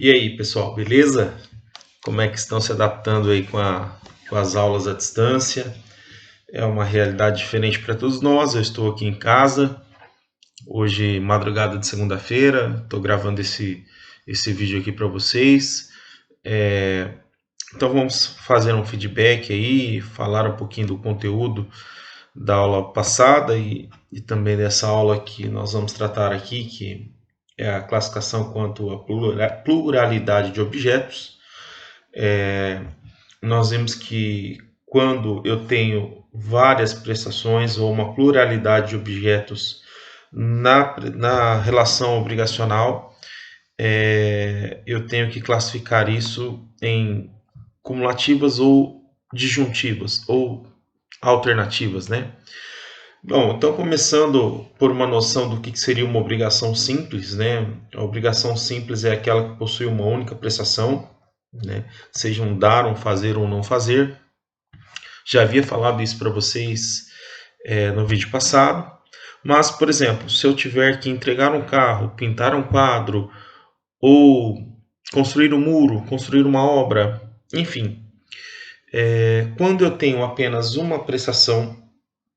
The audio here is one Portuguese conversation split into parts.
E aí, pessoal, beleza? Como é que estão se adaptando aí com as aulas à distância? É uma realidade diferente para todos nós. Eu estou aqui em casa, hoje, madrugada de segunda-feira, estou gravando esse vídeo aqui para vocês. Então, vamos fazer um feedback aí, falar um pouquinho do conteúdo da aula passada e também dessa aula que nós vamos tratar aqui, que é a classificação quanto à pluralidade de objetos. Nós vimos que quando eu tenho várias prestações ou uma pluralidade de objetos na relação obrigacional, eu tenho que classificar isso em cumulativas ou disjuntivas ou alternativas, né? Bom, então começando por uma noção do que seria uma obrigação simples, né? A obrigação simples é aquela que possui uma única prestação, né? Seja um dar, um fazer ou não fazer. Já havia falado isso para vocês no vídeo passado. Mas, por exemplo, se eu tiver que entregar um carro, pintar um quadro, ou construir um muro, construir uma obra, enfim, quando eu tenho apenas uma prestação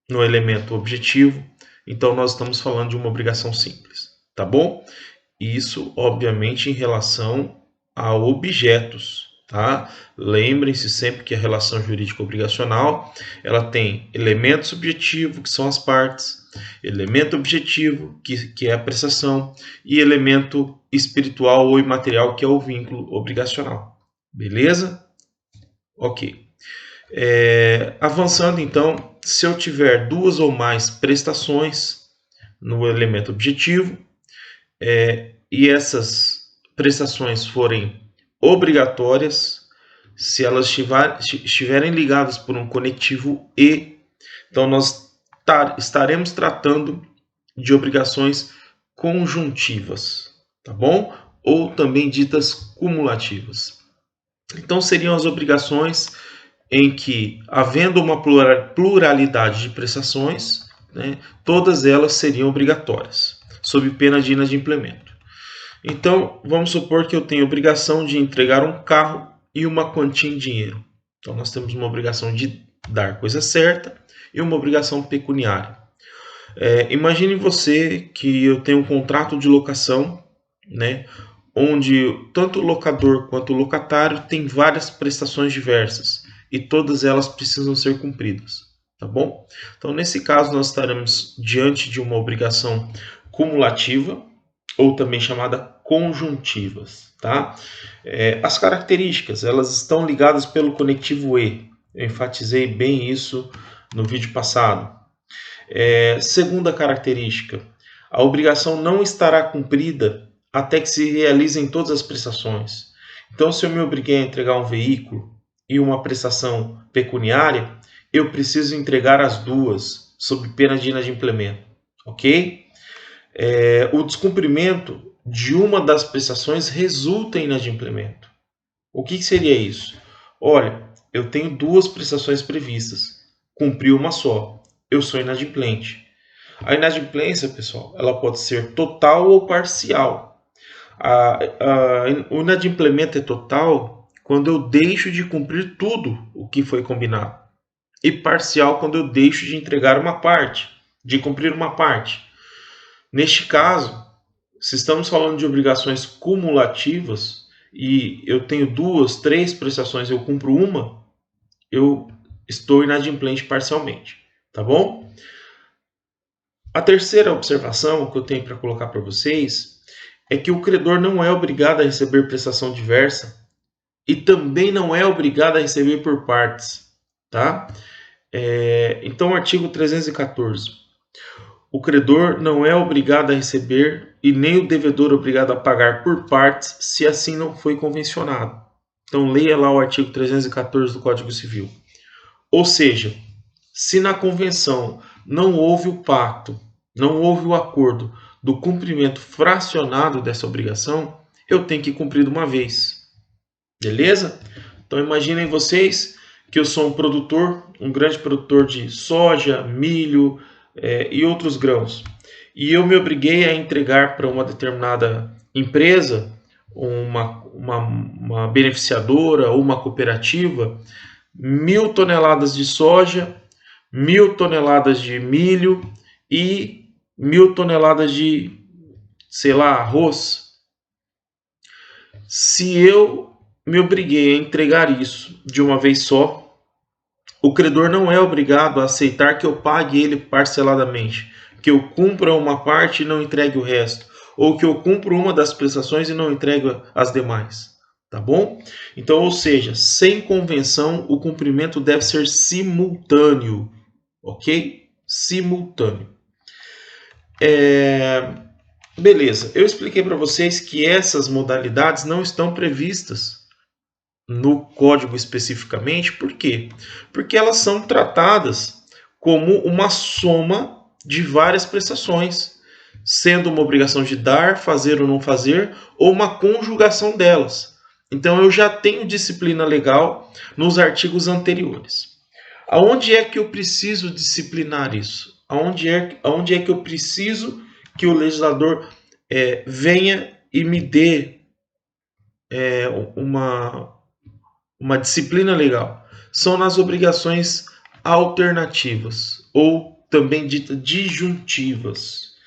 no elemento objetivo, então nós estamos falando de uma obrigação simples, tá bom? Isso, obviamente, em relação a objetos, tá? Lembrem-se sempre que a relação jurídica obrigacional, ela tem elemento subjetivo, que são as partes, elemento objetivo, que é a prestação, e elemento espiritual ou imaterial, que é o vínculo obrigacional. Beleza? Ok. Avançando, então, se eu tiver duas ou mais prestações no elemento objetivo, e essas prestações forem obrigatórias, se elas estiverem ligadas por um conectivo E, então nós estaremos tratando de obrigações conjuntivas, tá bom? Ou também ditas cumulativas. Então seriam as obrigações em que, havendo uma pluralidade de prestações, né, todas elas seriam obrigatórias, sob pena de inadimplemento. Então, vamos supor que eu tenho a obrigação de entregar um carro e uma quantia em dinheiro. Então, nós temos uma obrigação de dar coisa certa e uma obrigação pecuniária. Imagine você que eu tenho um contrato de locação, né, onde tanto o locador quanto o locatário têm várias prestações diversas e todas elas precisam ser cumpridas, tá bom? Então, nesse caso, nós estaremos diante de uma obrigação cumulativa, ou também chamada conjuntivas, tá? As características, elas estão ligadas pelo conectivo E. Eu enfatizei bem isso no vídeo passado. Segunda característica, a obrigação não estará cumprida até que se realizem todas as prestações. Então, se eu me obriguei a entregar um veículo e uma prestação pecuniária, eu preciso entregar as duas, sob pena de inadimplemento, ok? O descumprimento de uma das prestações resulta em inadimplemento. O que seria isso? Olha, eu tenho duas prestações previstas, cumpri uma só, eu sou inadimplente. A inadimplência, pessoal, ela pode ser total ou parcial. O inadimplemento é total quando eu deixo de cumprir tudo o que foi combinado, e parcial quando eu deixo de entregar uma parte, de cumprir uma parte. Neste caso, se estamos falando de obrigações cumulativas e eu tenho duas, três prestações e eu cumpro uma, eu estou inadimplente parcialmente, tá bom? A terceira observação que eu tenho para colocar para vocês é que o credor não é obrigado a receber prestação diversa e também não é obrigado a receber por partes, tá? Então, artigo 314. O credor não é obrigado a receber e nem o devedor obrigado a pagar por partes, se assim não foi convencionado. Então, leia lá o artigo 314 do Código Civil. Ou seja, se na convenção não houve o pacto, não houve o acordo do cumprimento fracionado dessa obrigação, eu tenho que cumprir de uma vez. Beleza? Então, imaginem vocês que eu sou um produtor, um grande produtor de soja, milho, e outros grãos. E eu me obriguei a entregar para uma determinada empresa uma beneficiadora ou uma cooperativa 1.000 toneladas de soja, 1.000 toneladas de milho e 1.000 toneladas de, sei lá, arroz. Se eu me obriguei a entregar isso de uma vez só, o credor não é obrigado a aceitar que eu pague ele parceladamente, que eu cumpra uma parte e não entregue o resto, ou que eu cumpra uma das prestações e não entregue as demais. Tá bom? Então, ou seja, sem convenção, o cumprimento deve ser simultâneo, ok? Simultâneo. Beleza, eu expliquei para vocês que essas modalidades não estão previstas no código especificamente. Por quê? Porque elas são tratadas como uma soma de várias prestações, sendo uma obrigação de dar, fazer ou não fazer, ou uma conjugação delas. Então eu já tenho disciplina legal nos artigos anteriores. Aonde é que eu preciso disciplinar isso? Aonde é que eu preciso que o legislador venha e me dê uma disciplina legal? São nas obrigações alternativas, ou também ditas disjuntivas.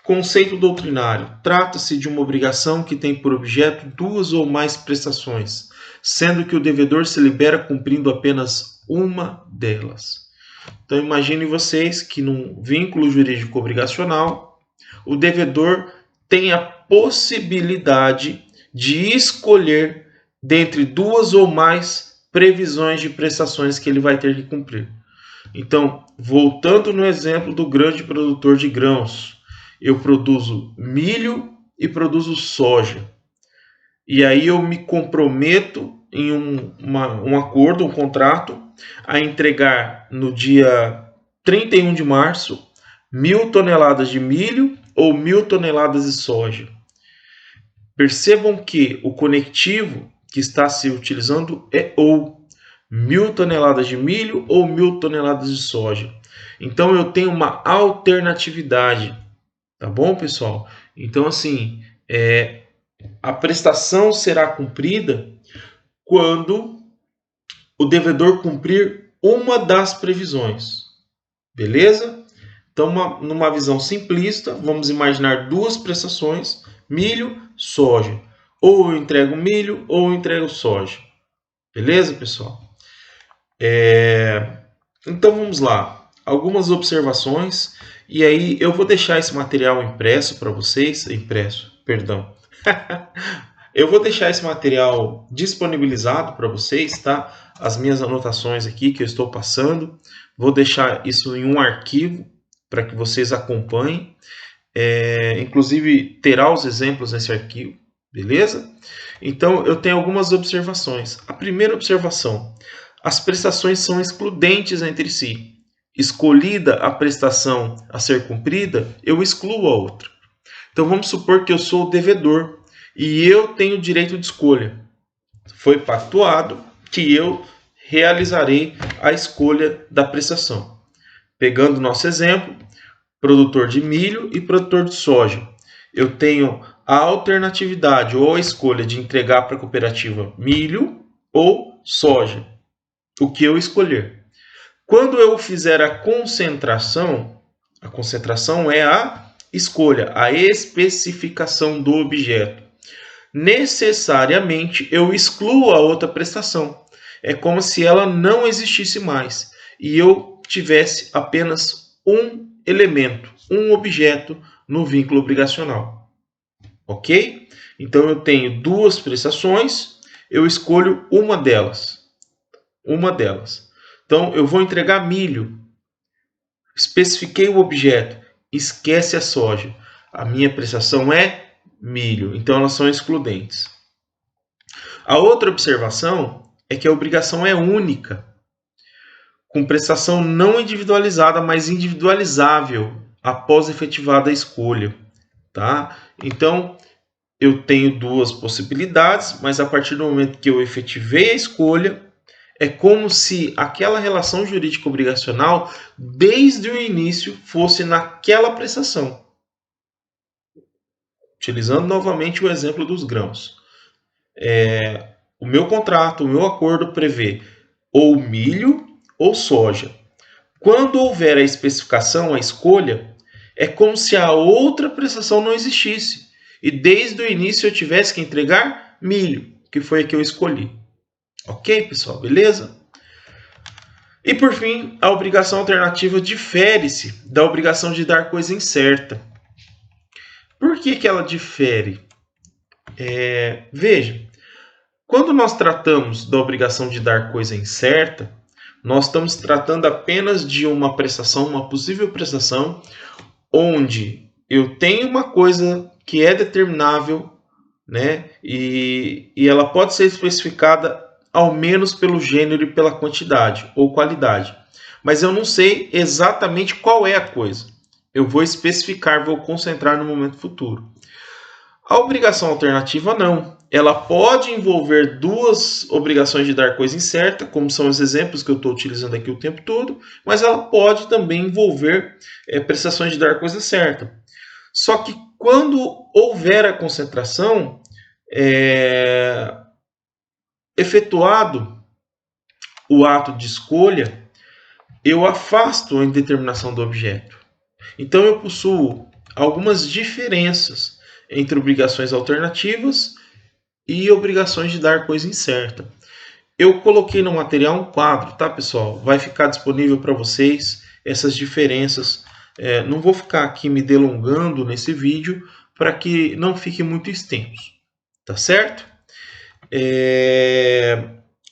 Conceito doutrinário: trata-se de uma obrigação que tem por objeto duas ou mais prestações, sendo que o devedor se libera cumprindo apenas uma delas. Então imagine vocês que num vínculo jurídico obrigacional, o devedor tem a possibilidade de escolher dentre duas ou mais previsões de prestações que ele vai ter que cumprir. Então, voltando no exemplo do grande produtor de grãos, eu produzo milho e produzo soja. E aí eu me comprometo em um acordo, um contrato, a entregar no dia 31 de março 1.000 toneladas de milho ou 1.000 toneladas de soja. Percebam que o conectivo que está se utilizando é ou 1.000 toneladas de milho ou 1.000 toneladas de soja. Então eu tenho uma alternatividade, tá bom, pessoal? Então assim, a prestação será cumprida quando o devedor cumprir uma das previsões, beleza? Então, numa visão simplista, vamos imaginar duas prestações: milho, soja. Ou eu entrego milho ou eu entrego soja. Beleza, pessoal? Então vamos lá. Algumas observações. E aí eu vou deixar esse material impresso para vocês. Eu vou deixar esse material disponibilizado para vocês, tá? As minhas anotações aqui que eu estou passando. Vou deixar isso em um arquivo para que vocês acompanhem. Inclusive terá os exemplos nesse arquivo, beleza? Então eu tenho algumas observações. A primeira observação: as prestações são excludentes entre si. Escolhida a prestação a ser cumprida, eu excluo a outra. Então vamos supor que eu sou o devedor e eu tenho direito de escolha. Foi pactuado que eu realizarei a escolha da prestação. Pegando o nosso exemplo, produtor de milho e produtor de soja. Eu tenho a alternatividade ou a escolha de entregar para a cooperativa milho ou soja, o que eu escolher. Quando eu fizer a concentração é a escolha, a especificação do objeto. Necessariamente eu excluo a outra prestação. É como se ela não existisse mais e eu tivesse apenas um elemento, um objeto no vínculo obrigacional. Ok? Então eu tenho duas prestações, eu escolho uma delas. Então eu vou entregar milho. Especifiquei o objeto, esquece a soja. A minha prestação é milho, então elas são excludentes. A outra observação é que a obrigação é única, com prestação não individualizada, mas individualizável após efetivada a escolha, tá? Então, eu tenho duas possibilidades, mas a partir do momento que eu efetivei a escolha, é como se aquela relação jurídica obrigacional, desde o início, fosse naquela prestação. Utilizando novamente o exemplo dos grãos. o meu contrato, o meu acordo prevê ou milho ou soja. Quando houver a especificação, a escolha, é como se a outra prestação não existisse. E desde o início eu tivesse que entregar milho, que foi a que eu escolhi. Ok, pessoal? Beleza? E por fim, a obrigação alternativa difere-se da obrigação de dar coisa incerta. Por que ela difere? Veja, quando nós tratamos da obrigação de dar coisa incerta, nós estamos tratando apenas de uma prestação, uma possível prestação, onde eu tenho uma coisa que é determinável, né? E ela pode ser especificada ao menos pelo gênero e pela quantidade ou qualidade. Mas eu não sei exatamente qual é a coisa. Eu vou especificar, vou concentrar no momento futuro. A obrigação alternativa não. Ela pode envolver duas obrigações de dar coisa incerta, como são os exemplos que eu estou utilizando aqui o tempo todo, mas ela pode também envolver prestações de dar coisa certa. Só que quando houver a concentração, efetuado o ato de escolha, eu afasto a indeterminação do objeto. Então eu possuo algumas diferenças entre obrigações alternativas e obrigações de dar coisa incerta. Eu coloquei no material um quadro, tá, pessoal? Vai ficar disponível para vocês essas diferenças. Não vou ficar aqui me delongando nesse vídeo para que não fique muito extenso, tá certo?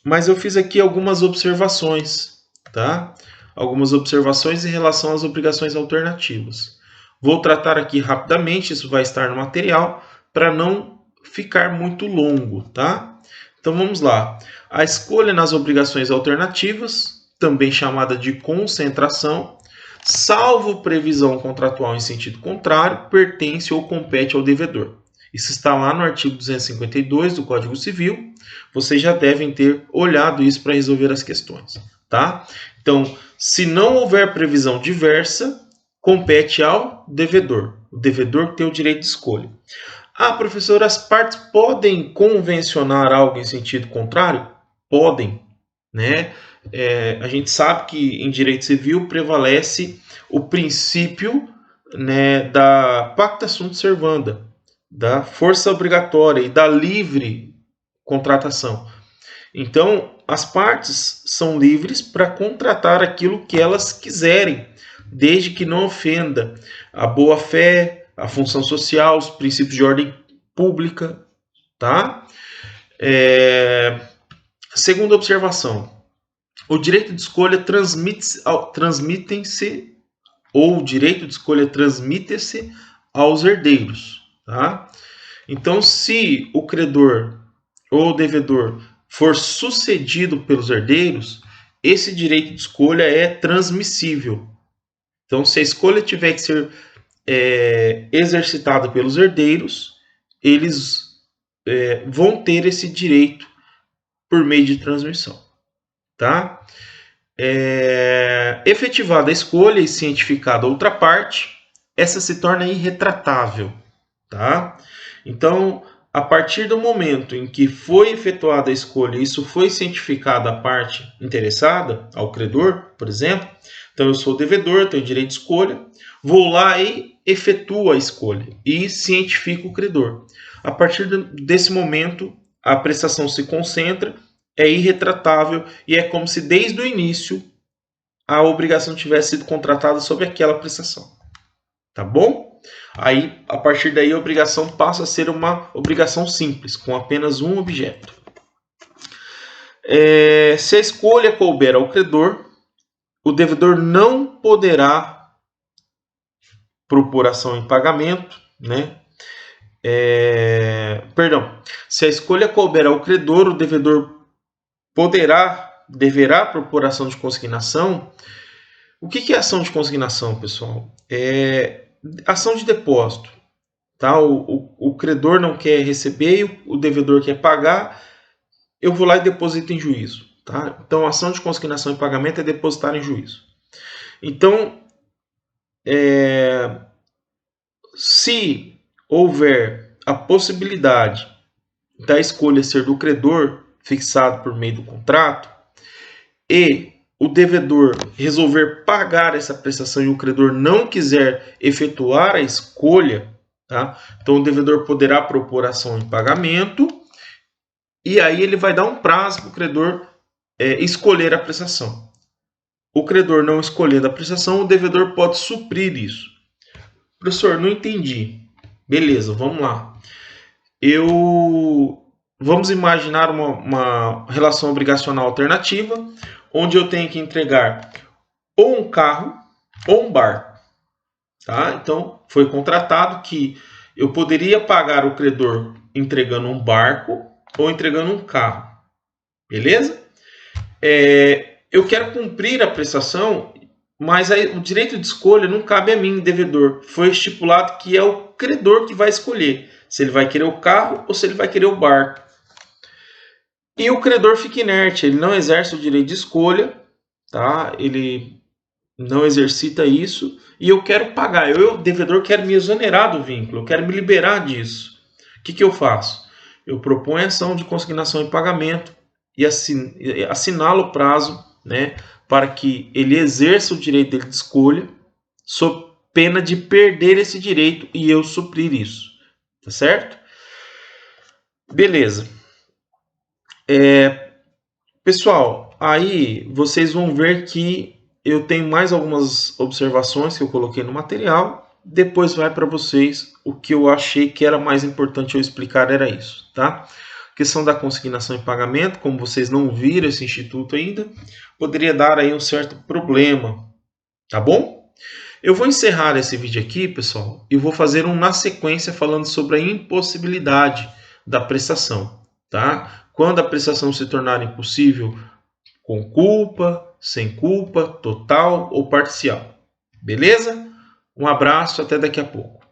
Mas eu fiz aqui algumas observações, tá? Algumas observações em relação às obrigações alternativas. Vou tratar aqui rapidamente, isso vai estar no material, para não ficar muito longo, tá? Então vamos lá. A escolha nas obrigações alternativas, também chamada de concentração, salvo previsão contratual em sentido contrário, pertence ou compete ao devedor. Isso está lá no artigo 252 do Código Civil. Vocês já devem ter olhado isso para resolver as questões, tá? Então, se não houver previsão diversa, compete ao devedor. O devedor tem o direito de escolha. Ah, professor, as partes podem convencionar algo em sentido contrário? Podem, né? A gente sabe que em direito civil prevalece o princípio, né, da pacta sunt servanda, da força obrigatória e da livre contratação. Então, as partes são livres para contratar aquilo que elas quiserem, desde que não ofenda a boa-fé, a função social, os princípios de ordem pública, tá? Segunda observação, o direito de escolha transmite-se ou o direito de escolha transmite-se aos herdeiros, tá? Então, se o credor ou o devedor for sucedido pelos herdeiros, esse direito de escolha é transmissível. Então, se a escolha tiver que ser exercitada pelos herdeiros, eles vão ter esse direito por meio de transmissão, tá? Efetivada a escolha e cientificada outra parte, essa se torna irretratável, tá? Então, a partir do momento em que foi efetuada a escolha e isso foi cientificado à parte interessada, ao credor, por exemplo, então eu sou devedor, tenho direito de escolha, vou lá e efetuo a escolha e cientifico o credor. A partir desse momento, a prestação se concentra, é irretratável e é como se desde o início a obrigação tivesse sido contratada sobre aquela prestação. Tá bom? Aí, a partir daí, a obrigação passa a ser uma obrigação simples, com apenas um objeto. Se a escolha couber ao credor, o devedor não poderá propor ação em pagamento, né? Se a escolha couber ao credor, o devedor deverá propor ação de consignação. O que é ação de consignação, pessoal? Ação de depósito. Tá? O credor não quer receber, o devedor quer pagar, eu vou lá e deposito em juízo. Tá? Então, ação de consignação e pagamento é depositar em juízo. Então, se houver a possibilidade da escolha ser do credor, fixado por meio do contrato, e o devedor resolver pagar essa prestação e o credor não quiser efetuar a escolha, tá? Então o devedor poderá propor ação em pagamento e aí ele vai dar um prazo para o credor escolher a prestação. O credor não escolhendo a prestação, o devedor pode suprir isso. Professor, não entendi. Beleza, vamos lá. Vamos imaginar uma relação obrigacional alternativa, onde eu tenho que entregar ou um carro ou um barco. Tá? Então, foi contratado que eu poderia pagar o credor entregando um barco ou entregando um carro. Beleza? Eu quero cumprir a prestação, mas aí, o direito de escolha não cabe a mim, devedor. Foi estipulado que é o credor que vai escolher se ele vai querer o carro ou se ele vai querer o barco. E o credor fica inerte, ele não exerce o direito de escolha, tá? Ele não exercita isso e eu quero pagar. Eu, devedor, quero me exonerar do vínculo, eu quero me liberar disso. O que eu faço? Eu proponho ação de consignação em pagamento e assinalo o prazo, né, para que ele exerça o direito dele de escolha, sob pena de perder esse direito e eu suprir isso. Tá certo? Beleza. Pessoal, aí vocês vão ver que eu tenho mais algumas observações que eu coloquei no material. Depois vai para vocês o que eu achei que era mais importante eu explicar era isso, tá? A questão da consignação em pagamento, como vocês não viram esse instituto ainda, poderia dar aí um certo problema, tá bom? Eu vou encerrar esse vídeo aqui, pessoal, e vou fazer um na sequência falando sobre a impossibilidade da prestação, tá? Quando a prestação se tornar impossível com culpa, sem culpa, total ou parcial. Beleza? Um abraço, até daqui a pouco.